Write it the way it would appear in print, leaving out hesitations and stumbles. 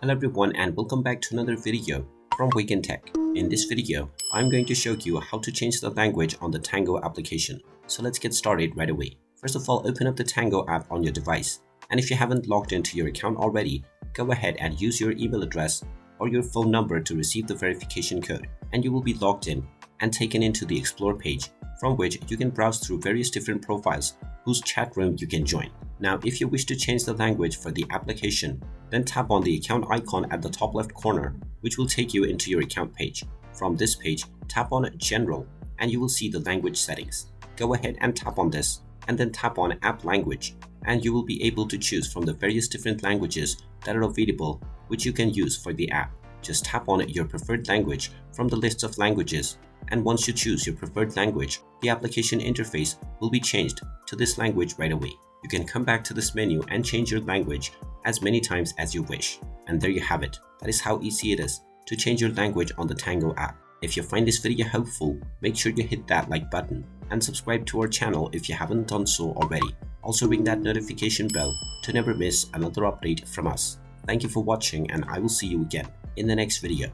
Hello everyone and welcome back to another video from Wake&Tech. In this video, I'm going to show you how to change the language on the Tango application. So let's get started right away. First of all, open up the Tango app on your device. And if you haven't logged into your account already, go ahead and use your email address or your phone number to receive the verification code. And you will be logged in and taken into the Explore page, from which you can browse through various different profiles whose chat room you can join. Now, if you wish to change the language for the application, then tap on the account icon at the top left corner, which will take you into your account page. From this page, tap on General, and you will see the language settings. Go ahead and tap on this, and then tap on App Language, and you will be able to choose from the various different languages that are available, which you can use for the app. Just tap on your preferred language from the list of languages, and once you choose your preferred language, the application interface will be changed to this language right away. You can come back to this menu and change your language as many times as you wish. And there you have it. That is how easy it is to change your language on the Tango app. If you find this video helpful, make sure you hit that like button and subscribe to our channel if you haven't done so already. Also ring that notification bell to never miss another update from us. Thank you for watching, and I will see you again in the next video.